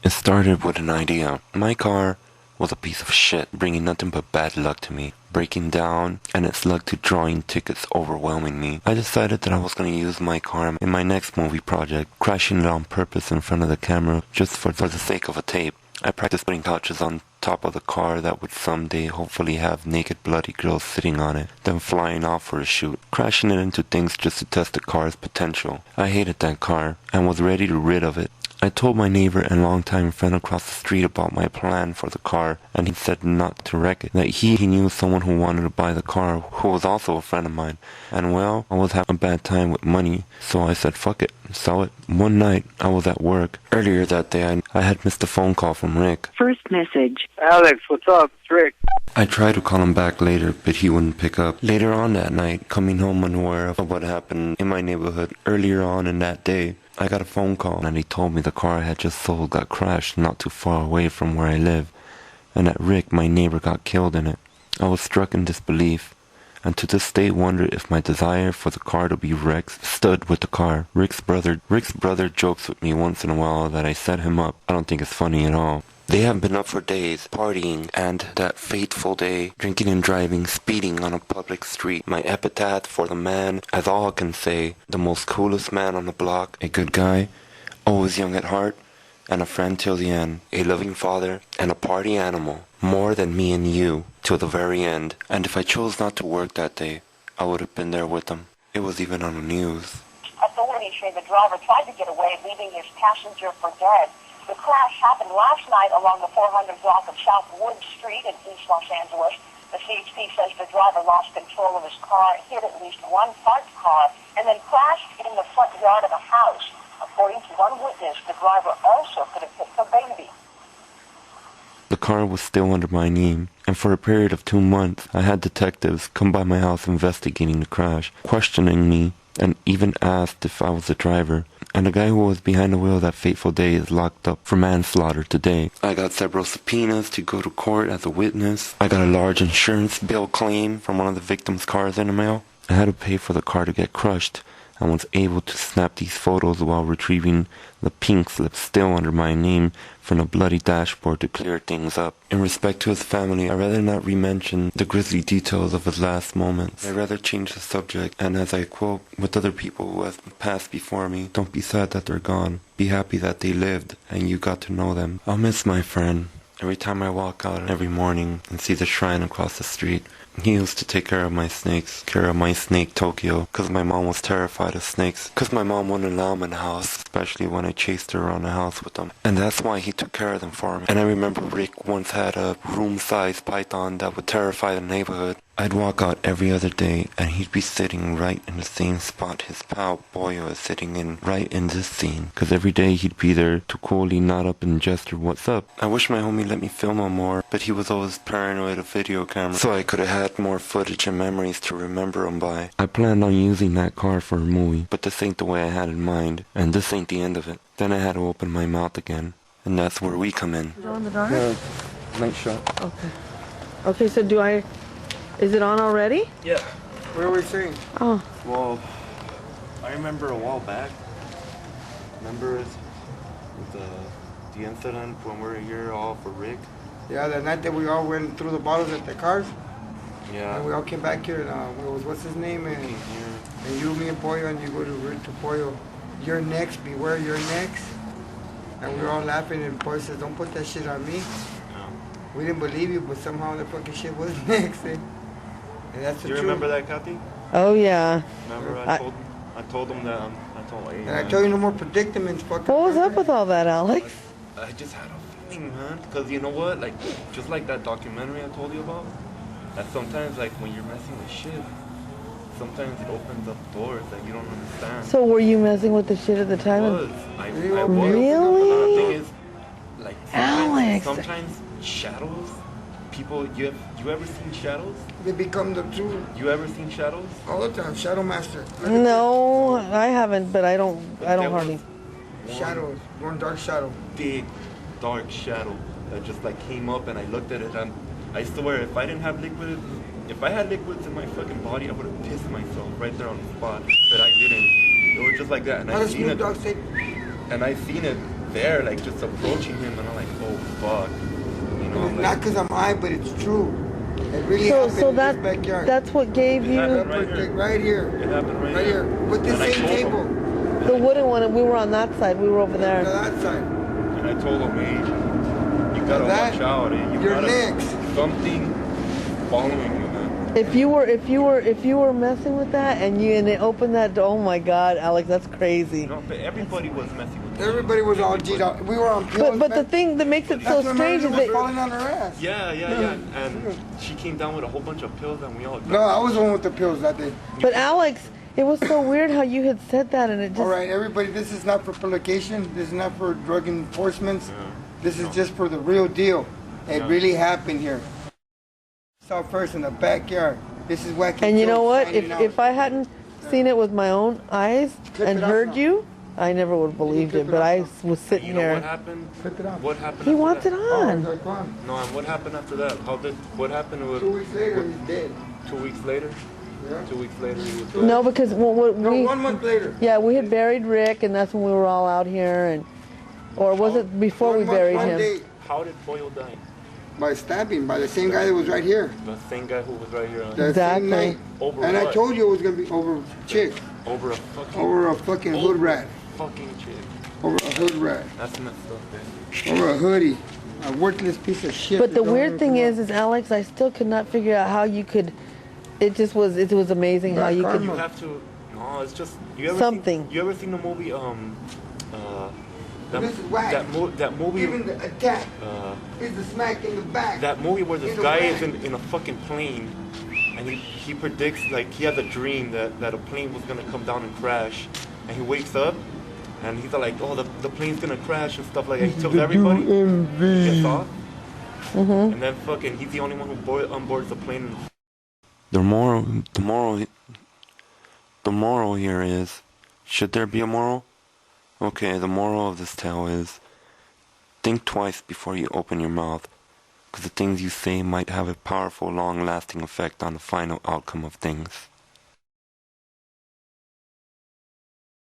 It started with an idea. My car was a piece of shit, bringing nothing but bad luck to me, breaking down, and its luck to drawing tickets overwhelming me. I decided that I was going to use my car in my next movie project, crashing it on purpose in front of the camera just for the sake of a tape. I practiced putting couches on top of the car that would someday hopefully have naked bloody girls sitting on it, then flying off for a shoot, crashing it into things just to test the car's potential. I hated that car and was ready to rid of it. I told my neighbor and longtime friend across the street about my plan for the car, and he said not to wreck it, that he knew someone who wanted to buy the car, who was also a friend of mine. And well, I was having a bad time with money, so I said fuck it, sell it. One night, I was at work. Earlier that day, I had missed a phone call from Rick. First message. Alex, what's up? It's Rick. I tried to call him back later, but he wouldn't pick up. Later on that night, coming home unaware of what happened in my neighborhood earlier on in that day, I got a phone call and he told me the car I had just sold got crashed not too far away from where I live, and that Rick, my neighbor, got killed in it. I was struck in disbelief, and to this day wonder if my desire for the car to be wrecked stood with the car. Rick's brother jokes with me once in a while that I set him up. I don't think it's funny at all. They have been up for days, partying, and that fateful day, drinking and driving, speeding on a public street. My epitaph for the man, as all can say, the most coolest man on the block, a good guy, always young at heart, and a friend till the end, a loving father, and a party animal, more than me and you, till the very end. And if I chose not to work that day, I would have been there with him. It was even on the news. Authorities say the driver tried to get away, leaving his passenger for dead. The crash happened last night along the 400 block of South Wood Street in East Los Angeles. The CHP says the driver lost control of his car, hit at least one parked car, and then crashed in the front yard of a house. According to one witness, the driver also could have hit the baby. The car was still under my name, and for a period of 2 months, I had detectives come by my house investigating the crash, questioning me, and even asked if I was the driver. And the guy who was behind the wheel that fateful day is locked up for manslaughter today. I got several subpoenas to go to court as a witness. I got a large insurance bill claim from one of the victim's cars in the mail. I had to pay for the car to get crushed, and was able to snap these photos while retrieving the pink slip still under my name from the bloody dashboard to clear things up. In respect to his family, I'd rather not re-mention the grisly details of his last moments. I'd rather change the subject, and as I quote with other people who have passed before me, don't be sad that they're gone. Be happy that they lived and you got to know them. I'll miss my friend. Every time I walk out every morning and see the shrine across the street, he used to take care of my snakes, care of my snake Tokyo, because my mom was terrified of snakes, because my mom wouldn't allow him in the house, especially when I chased her around the house with them. And that's why he took care of them for me. And I remember Rick once had a room-sized python that would terrify the neighborhood. I'd walk out every other day, and he'd be sitting right in the same spot his pal Boyo is sitting in, right in this scene. Because every day he'd be there to coolly nod up and gesture, "What's up?" I wish my homie let me film him more, but he was always paranoid of video camera, so I could have had more footage and memories to remember him by. I planned on using that car for a movie, but this ain't the way I had in mind, and this ain't the end of it. Then I had to open my mouth again, and that's where we come in. Is it on the dark? Yeah, night shot. Okay. Okay, so is it on already? Yeah. Where are we seeing? Oh. Well, I remember a while back. Remember with the incident when we were here all for Rick? Yeah, that night that we all went through the bottles at the cars. Yeah. And we all came back here and what's his name? And you, me, and Pollo, and you go to Pollo. You're next, beware, you're next. And we were all laughing, and Pollo says, "Don't put that shit on me." No. We didn't believe you, but somehow the fucking shit was next. Eh? And that's the truth. You remember that, Kathy? Oh, yeah. Remember I told him that I told him, hey, and I told you no more predicaments, fucking. What was up with all that, Alex? I just had a feeling, man. Because you know what? Like, just like that documentary I told you about, that sometimes, like, when you're messing with shit, sometimes it opens up doors that you don't understand. So were you messing with the shit at the time? I was. Really? The thing is, like, Alex. sometimes shadows, people, you ever seen shadows? They become the truth. You ever seen shadows? All the time, Shadow Master. No, I haven't, but I don't hardly. Shadows, one dark shadow. Big, dark shadow that just like came up, and I looked at it, and I swear if I didn't have liquid, if I had liquids in my fucking body, I would have pissed myself right there on the spot, but I didn't. It was just like that, and How does Snoop Dogg say? And I seen it there, like just approaching him, and I'm like, oh fuck, you know. It's Like, not because I'm high, but it's true. It really So happened so in that this backyard. that's what gave It you happened right here. It happened right Here. With this And I same told table. him- the wooden one, and we were on that side. We were over To there. that side. And I told him, hey, you gotta That- watch out. Eh? You you're gotta, next. Something following you, man. If you were messing with that and it opened that door, oh my God, Alex, that's crazy. No, but everybody was messing with me. Everybody was all G'd out. We were on pills. But the man. thing that makes it so That's when strange is Meredith was that. falling on her ass. Yeah. And she came down with a whole bunch of pills, and we all. No, I was the one with the pills that day. But Alex, it was so weird how you had said that, and it just. All right, everybody, this is not for publication. This is not for drug enforcement. This is just for the real deal. It really happened here. Saw first in the backyard. This is wacky. And you know what? finding out. If I hadn't seen it with my own eyes Clip and it out heard now. you, I never would have believed clip it. it But out I now. was sitting You know what there. happened? Clip it out. What happened? He after wants that? it Oh, on. they're gone. No, and what happened after that? What happened with? 2 weeks later, he's dead. 2 weeks later. Yeah. 2 weeks later, he was dead. No, because what No, we 1 month later. yeah we had buried Rick, and that's when we were all out here, and or was it before we 1 month, buried 1 him? day. How did Boyle die? By stabbing, by the same guy that was right here. The same guy who was right here on, That Exactly. same night. Over And I what? told you it was going to be over chick. over a fucking Over a fucking hood rat. fucking chick. Over a hood rat. That's messed up, man. Over a hoodie. A worthless piece of shit. But that the don't weird even thing come out. is Alex, I still could not figure out how you could. It was amazing how Bad you karma. could. You have to. No, it's just. You ever Something. Seen, you ever seen the movie? This is whack. That movie. Even the attack Uh, is the smack in the back. that movie where this In the guy back. is in a fucking plane, and he predicts, like, he has a dream that a plane was gonna come down and crash, and he wakes up, and he's like, oh, the plane's gonna crash and stuff like that. He tells everybody, he gets off, and then fucking he's the only one who onboards the plane. The moral here is, should there be a moral? Okay, the moral of this tale is, think twice before you open your mouth, because the things you say might have a powerful, long-lasting effect on the final outcome of things.